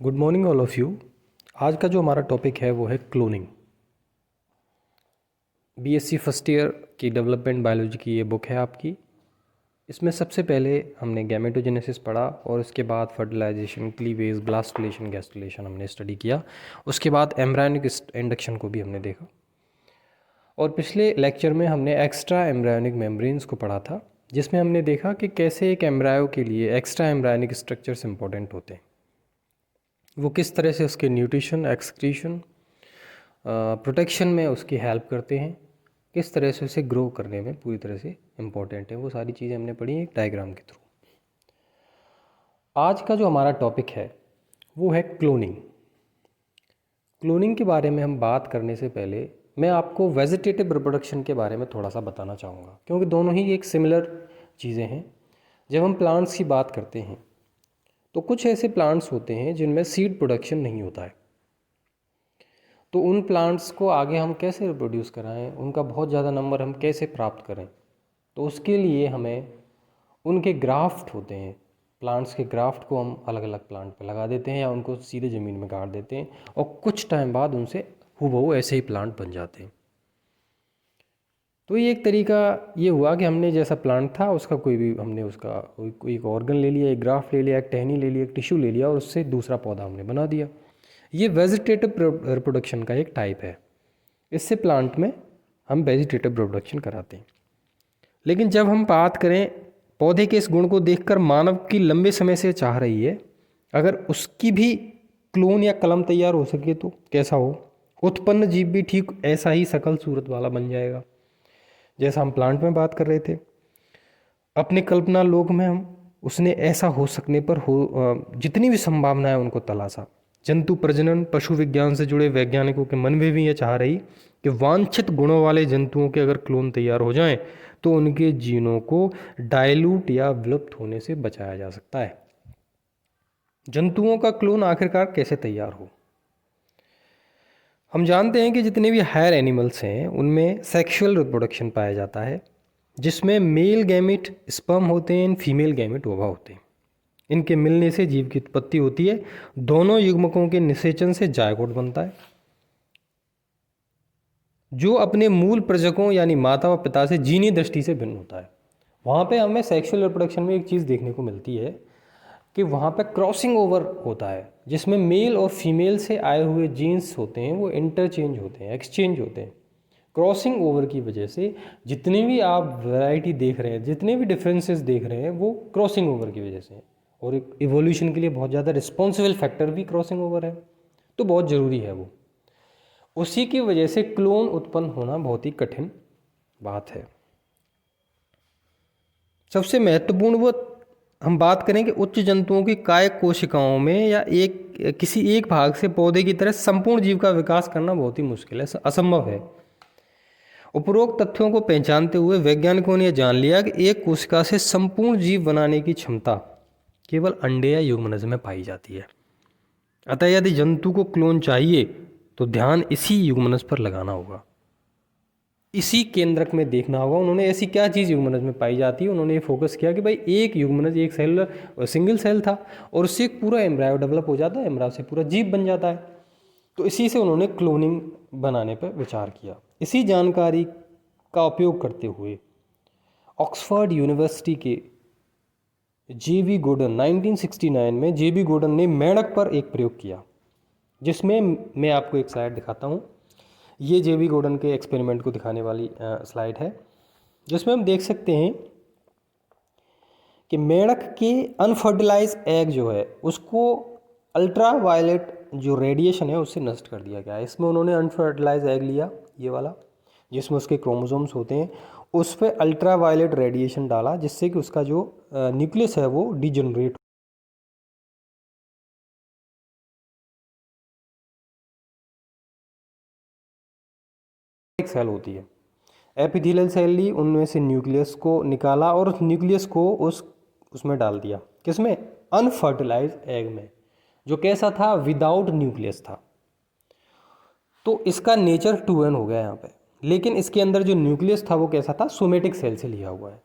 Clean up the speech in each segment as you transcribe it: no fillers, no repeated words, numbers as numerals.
Good morning all of you. आज का जो हमारा टॉपिक है वो है क्लोनिंग। बीएससी फर्स्ट ईयर की डेवलपमेंट बायोलॉजी की ये बुक है आपकी। इसमें सबसे पहले हमने गैमेटोजेनेसिस पढ़ा और उसके बाद फर्टिलाइजेशन, क्लीवेज, ब्लास्टुलेशन, गैस्टुलेशन हमने स्टडी किया। उसके बाद एम्ब्रायोनिक इंडक्शन को भी हमने देखा और पिछले लेक्चर में हमने एक्स्ट्रा एम्ब्रायोनिक मेम्ब्रेन्स को पढ़ा था, जिसमें हमने देखा कि कैसे एक एम्ब्रायो के लिए एक्स्ट्रा एम्ब्रायोनिक स्ट्रक्चर्स इंपॉर्टेंट होते हैं। वो किस तरह से उसके न्यूट्रिशन, एक्सक्रीशन, प्रोटेक्शन में उसकी हेल्प करते हैं, किस तरह से उसे ग्रो करने में पूरी तरह से इम्पोर्टेंट है। वो सारी चीज़ें हमने पढ़ी एक डायग्राम के थ्रू। आज का जो हमारा टॉपिक है वो है क्लोनिंग। क्लोनिंग के बारे में हम बात करने से पहले मैं आपको वेजिटेटिव रिप्रोडक्शन के बारे में थोड़ा सा बताना चाहूँगा, क्योंकि दोनों ही एक सिमिलर चीज़ें हैं। जब हम प्लांट्स की बात करते हैं तो कुछ ऐसे प्लांट्स होते हैं जिनमें सीड प्रोडक्शन नहीं होता है, तो उन प्लांट्स को आगे हम कैसे रिप्रोड्यूस कराएं, उनका बहुत ज़्यादा नंबर हम कैसे प्राप्त करें। तो उसके लिए हमें उनके ग्राफ्ट होते हैं, प्लांट्स के ग्राफ्ट को हम अलग अलग प्लांट पे लगा देते हैं या उनको सीधे ज़मीन में गाड़ देते हैं और कुछ टाइम बाद उनसे हूबहू ऐसे ही प्लांट बन जाते हैं। तो ये एक तरीका ये हुआ कि हमने जैसा प्लांट था उसका कोई भी हमने उसका कोई एक ऑर्गन ले लिया, एक ग्राफ्ट ले लिया, एक टहनी ले लिया, एक टिश्यू ले लिया और उससे दूसरा पौधा हमने बना दिया। ये वेजिटेटिव रिप्रोडक्शन का एक टाइप है। इससे प्लांट में हम वेजिटेटिव रिप्रोडक्शन कराते हैं। लेकिन जब हम बात करें पौधे के इस गुण को देखकर मानव की लंबे समय से चाह रही है, अगर उसकी भी क्लोन या कलम तैयार हो सके तो कैसा हो, उत्पन्न जीव भी ठीक ऐसा ही शकल सूरत वाला बन जाएगा जैसा हम प्लांट में बात कर रहे थे। अपने कल्पना लोक में हम उसने ऐसा हो सकने पर जितनी भी संभावना है उनको तलाशा। जंतु प्रजनन, पशु विज्ञान से जुड़े वैज्ञानिकों के मन में भी ये चाह रही कि वांछित गुणों वाले जंतुओं के अगर क्लोन तैयार हो जाएं तो उनके जीनों को डाइल्यूट या विलुप्त होने से बचाया जा सकता है। जंतुओं का क्लोन आखिरकार कैसे तैयार हो? हम जानते हैं कि जितने भी हायर एनिमल्स हैं उनमें सेक्सुअल रिप्रोडक्शन पाया जाता है, जिसमें मेल गैमेट स्पर्म होते हैं, फीमेल गैमेट ओवा होते हैं। इनके मिलने से जीव की उत्पत्ति होती है। दोनों युग्मकों के निषेचन से जायगोट बनता है, जो अपने मूल प्रजकों यानी माता व पिता से जीनी दृष्टि से भिन्न होता है। वहाँ पे हमें सेक्सुअल रिप्रोडक्शन में एक चीज़ देखने को मिलती है कि वहाँ पे क्रॉसिंग ओवर होता है, जिसमें मेल और फीमेल से आए हुए जीन्स होते हैं वो इंटरचेंज होते हैं, एक्सचेंज होते हैं। क्रॉसिंग ओवर की वजह से जितनी भी आप वैरायटी देख रहे हैं, जितने भी डिफरेंसेस देख रहे हैं, वो क्रॉसिंग ओवर की वजह से हैं। और एक इवोल्यूशन के लिए बहुत ज़्यादा रिस्पॉन्सिबल फैक्टर भी क्रॉसिंग ओवर है, तो बहुत ज़रूरी है वो। उसी की वजह से क्लोन उत्पन्न होना बहुत ही कठिन बात है। सबसे महत्वपूर्ण वो हम बात करें कि उच्च जंतुओं की कायक कोशिकाओं में या किसी एक भाग से पौधे की तरह संपूर्ण जीव का विकास करना बहुत ही मुश्किल है, असंभव है। उपरोक्त तथ्यों को पहचानते हुए वैज्ञानिकों ने जान लिया कि एक कोशिका से संपूर्ण जीव बनाने की क्षमता केवल अंडे या युग्मनज में पाई जाती है। अतः यदि जंतु को क्लोन चाहिए तो ध्यान इसी युग्मनज पर लगाना होगा, इसी केंद्रक में देखना होगा। उन्होंने ऐसी क्या चीज़ युग्मनज में पाई जाती है, उन्होंने ये फोकस किया कि भाई एक युग्मनज, एक सेल, सिंगल सेल था और उससे एक पूरा एम्ब्रायो डेवलप हो जाता है, एम्ब्रायो से पूरा जीव बन जाता है। तो इसी से उन्होंने क्लोनिंग बनाने पर विचार किया। इसी जानकारी का उपयोग करते हुए ऑक्सफोर्ड यूनिवर्सिटी के जेबी गोर्डन 1969 में जेबी गोर्डन ने मेंढक पर एक प्रयोग किया, जिसमें मैं आपको एक स्लाइड दिखाता हूँ। ये जेबी गोर्डन के एक्सपेरिमेंट को दिखाने वाली स्लाइड है, जिसमें हम देख सकते हैं कि मेंढक के अनफर्टिलाइज एग जो है उसको अल्ट्रा वायलेट जो रेडिएशन है उससे नष्ट कर दिया गया है। इसमें उन्होंने अनफर्टिलाइज एग लिया, ये वाला, जिसमें उसके क्रोमोसोम्स होते हैं, उस पर अल्ट्रा वायलेट रेडिएशन डाला, जिससे कि उसका जो न्यूक्लियस है वो डिजनरेट एक सेल होती है। एपिथेलियल सेल ली, उनमें से न्यूक्लियस को निकाला और उस न्यूक्लियस को उसमें डाल दिया, किसमें? अनफर्टिलाइज एग में, जो कैसा था? विदाउट न्यूक्लियस था। तो इसका नेचर 2n हो गया यहाँ पे, लेकिन इसके अंदर जो न्यूक्लियस था वो कैसा था? सोमेटिक सेल से लिया हुआ है।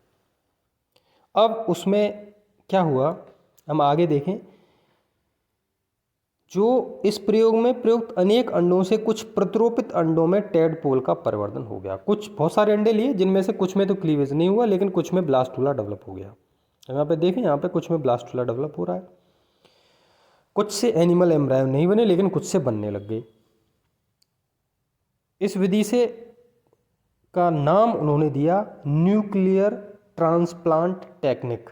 अब उसमें क्या हुआ, हम आगे देखें। जो इस प्रयोग में प्रयुक्त अनेक अंडों से कुछ प्रतिरूपित अंडों में टेडपोल का परिवर्तन हो गया। कुछ बहुत सारे अंडे लिए जिनमें से कुछ में तो क्लीवेज नहीं हुआ, लेकिन कुछ में ब्लास्टुला डेवलप हो गया। यहाँ पे देखें, यहाँ पे कुछ में ब्लास्टुला डेवलप हो रहा है। कुछ से एनिमल एम्ब्रायो नहीं बने, लेकिन कुछ से बनने लग गए। इस विधि से का नाम उन्होंने दिया न्यूक्लियर ट्रांसप्लांट टेक्निक।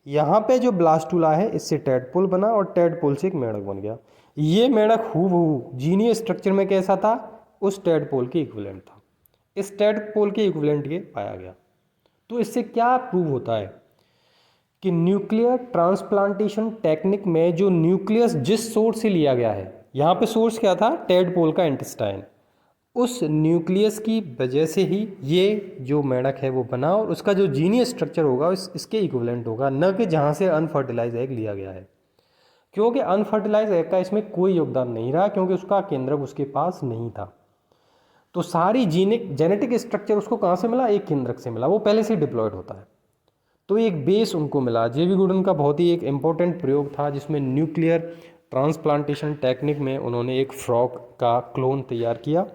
यहाँ पे जो ब्लास्टुला है इससे टेडपोल बना और टेडपोल से एक मेंढक बन गया। ये मेंढक हूबहू जीनीय स्ट्रक्चर में कैसा था, उस टेडपोल के इक्विवेलेंट था। इस टेडपोल के इक्विवेलेंट ये पाया गया। तो इससे क्या प्रूव होता है कि न्यूक्लियर ट्रांसप्लांटेशन टेक्निक में जो न्यूक्लियस जिस सोर्स से लिया गया है, यहाँ पे सोर्स क्या था, टेडपोल का इंटेस्टाइन, उस न्यूक्लियस की वजह से ही ये जो मेंढक है वो बना और उसका जो जीनीय स्ट्रक्चर होगा इसके इक्विवेलेंट होगा, न कि जहाँ से अनफर्टिलाइज एग लिया गया है। क्योंकि अनफर्टिलाइज एग का इसमें कोई योगदान नहीं रहा, क्योंकि उसका केंद्रक उसके पास नहीं था। तो सारी जेनेटिक स्ट्रक्चर उसको कहाँ से मिला, एक केंद्रक से मिला, वो पहले से डिप्लॉयड होता है। तो एक बेस उनको मिला। जेवी गुडन का बहुत ही एक इम्पोर्टेंट प्रयोग था जिसमें न्यूक्लियर ट्रांसप्लांटेशन टेक्निक में उन्होंने एक फ्रॉग का क्लोन तैयार किया।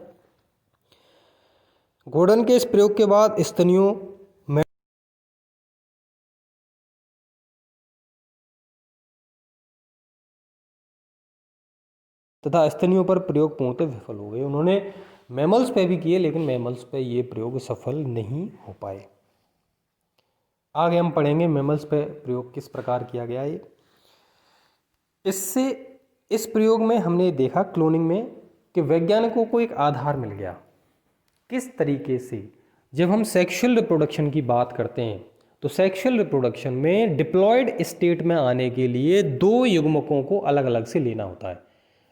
गॉर्डन के इस प्रयोग के बाद स्तनियों में तथा स्तनियों पर प्रयोग पूर्णतः विफल हो गए। उन्होंने मैमल्स पे भी किए, लेकिन मैमल्स पे ये प्रयोग सफल नहीं हो पाए। आगे हम पढ़ेंगे मैमल्स पे प्रयोग किस प्रकार किया गया है। इस प्रयोग में हमने देखा क्लोनिंग में कि वैज्ञानिकों को एक आधार मिल गया। किस तरीके से, जब हम सेक्सुअल रिप्रोडक्शन की बात करते हैं तो सेक्सुअल रिप्रोडक्शन में डिप्लॉयड स्टेट में आने के लिए दो युग्मकों को अलग अलग से लेना होता है,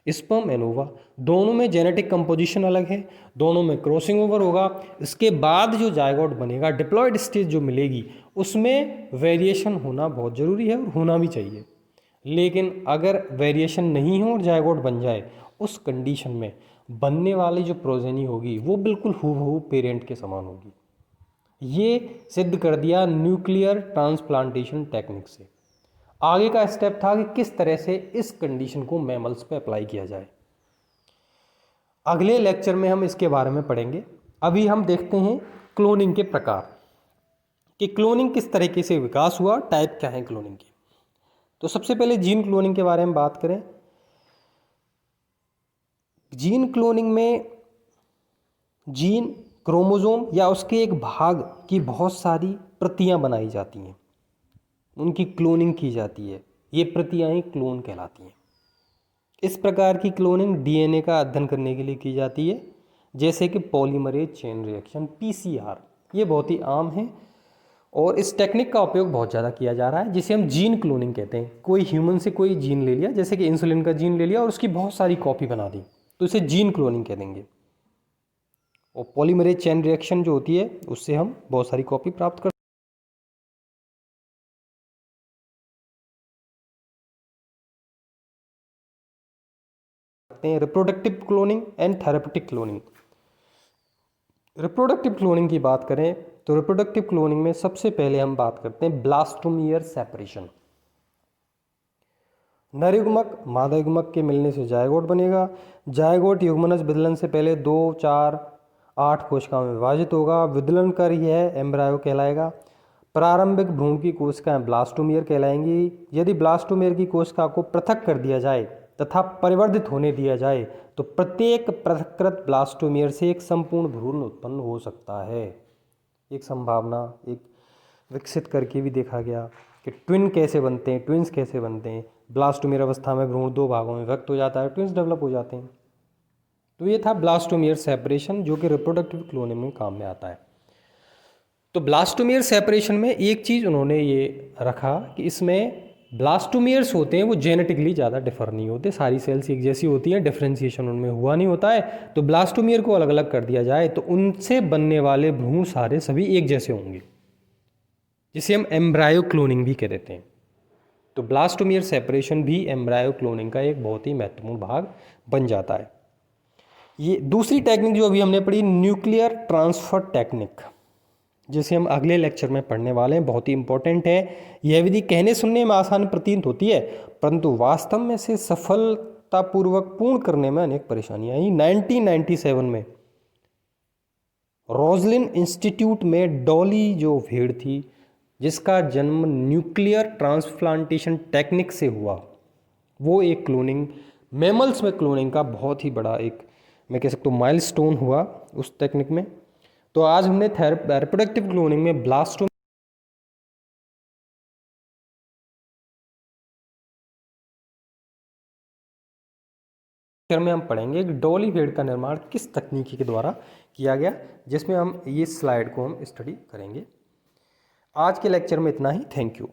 स्पर्म एंड ओवा। दोनों में जेनेटिक कंपोजिशन अलग है, दोनों में क्रॉसिंग ओवर होगा। इसके बाद जो जायगोट बनेगा, डिप्लॉयड स्टेज जो मिलेगी, उसमें वेरिएशन होना बहुत ज़रूरी है और होना भी चाहिए। लेकिन अगर वेरिएशन नहीं हो और जायगोट बन जाए, उस कंडीशन में बनने वाली जो प्रोजेनी होगी वो बिल्कुल हूबहू पेरेंट के समान होगी। ये सिद्ध कर दिया न्यूक्लियर ट्रांसप्लांटेशन टेक्निक से। आगे का स्टेप था कि किस तरह से इस कंडीशन को मैमल्स पे अप्लाई किया जाए। अगले लेक्चर में हम इसके बारे में पढ़ेंगे। अभी हम देखते हैं क्लोनिंग के प्रकार, कि क्लोनिंग किस तरीके से विकास हुआ, टाइप क्या है क्लोनिंग के। तो सबसे पहले जीन क्लोनिंग के बारे में बात करें। जीन क्लोनिंग में जीन क्रोमोसोम या उसके एक भाग की बहुत सारी प्रतियां बनाई जाती हैं, उनकी क्लोनिंग की जाती है। ये प्रतियां ही क्लोन कहलाती हैं। इस प्रकार की क्लोनिंग डीएनए का अध्ययन करने के लिए की जाती है, जैसे कि पॉलीमरेज चेन रिएक्शन पीसीआर। ये बहुत ही आम है और इस टेक्निक का उपयोग बहुत ज़्यादा किया जा रहा है, जिसे हम जीन क्लोनिंग कहते हैं। कोई ह्यूमन से कोई जीन ले लिया, जैसे कि इंसुलिन का जीन ले लिया और उसकी बहुत सारी कॉपी बना दी, तो इसे जीन क्लोनिंग कह देंगे। और पॉलीमरेज चेन रिएक्शन जो होती है, उससे हम बहुत सारी कॉपी प्राप्त कर सकते हैं। Reproductive cloning and therapeutic cloning. Reproductive cloning की बात करें तो रिप्रोडक्टिव क्लोनिंग में सबसे पहले हम बात करते हैं ब्लास्टोमियर सेपरेशन। नर युग्मक मादा युग्मक के मिलने से जायगोट बनेगा। जायगोट युग्मनज विदलन से पहले 2, 4, 8 कोशिकाओं में विभाजित होगा। विदलन कर यह एम्ब्रायो कहलाएगा। प्रारंभिक भ्रूण की कोशिकाएं ब्लास्टोमियर कहलाएंगी। यदि ब्लास्टोमियर की कोशिका को पृथक कर दिया जाए तथा परिवर्धित होने दिया जाए तो प्रत्येक पृथक्कृत ब्लास्टोमियर से एक संपूर्ण भ्रूण उत्पन्न हो सकता है। एक संभावना एक विकसित करके भी देखा गया कि ट्विन कैसे बनते हैं, ट्विन्स कैसे बनते हैं। ब्लास्टोमियर अवस्था में भ्रूण 2 भागों में विभक्त हो जाता है, ट्विन्स डेवलप हो जाते हैं। तो ये था ब्लास्टोमियर सेपरेशन, जो कि रिप्रोडक्टिव क्लोनिंग में काम में आता है। तो ब्लास्टोमियर सेपरेशन में एक चीज़ उन्होंने ये रखा कि इसमें ब्लास्टोमियर्स होते हैं वो जेनेटिकली ज़्यादा डिफर नहीं होते, सारी सेल्स एक जैसी होती हैं, डिफरेंशिएशन उनमें हुआ नहीं होता है। तो ब्लास्टोमियर को अलग अलग कर दिया जाए तो उनसे बनने वाले भ्रूण सारे सभी एक जैसे होंगे, जिसे हम एम्ब्रायो क्लोनिंग भी कह देते हैं। तो ब्लास्टोमियर सेपरेशन भी एम्ब्रायो क्लोनिंग का एक बहुत ही महत्वपूर्ण भाग बन जाता है। ये दूसरी टेक्निक जो अभी हमने पढ़ी, न्यूक्लियर ट्रांसफर टेक्निक। जिसे हम अगले लेक्चर में पढ़ने वाले हैं, बहुत ही इंपॉर्टेंट है। यह विधि कहने सुनने में आसान प्रतीत होती है, परंतु वास्तव में से सफलतापूर्वक पूर्ण करने में अनेक परेशानियां आई। 1997 में रोजलिन इंस्टीट्यूट में डॉली जो भेड़ थी, जिसका जन्म न्यूक्लियर ट्रांसप्लांटेशन टेक्निक से हुआ, वो एक क्लोनिंग, मैमल्स में क्लोनिंग का बहुत ही बड़ा एक, मैं कह सकता हूँ, माइलस्टोन हुआ उस टेक्निक में। तो आज हमने रिप्रोडक्टिव क्लोनिंग में ब्लास्टोम में हम पढ़ेंगे कि डॉली भेड़ का निर्माण किस तकनीकी के द्वारा किया गया, जिसमें हम ये स्लाइड को हम स्टडी करेंगे। आज के लेक्चर में इतना ही। Thank you.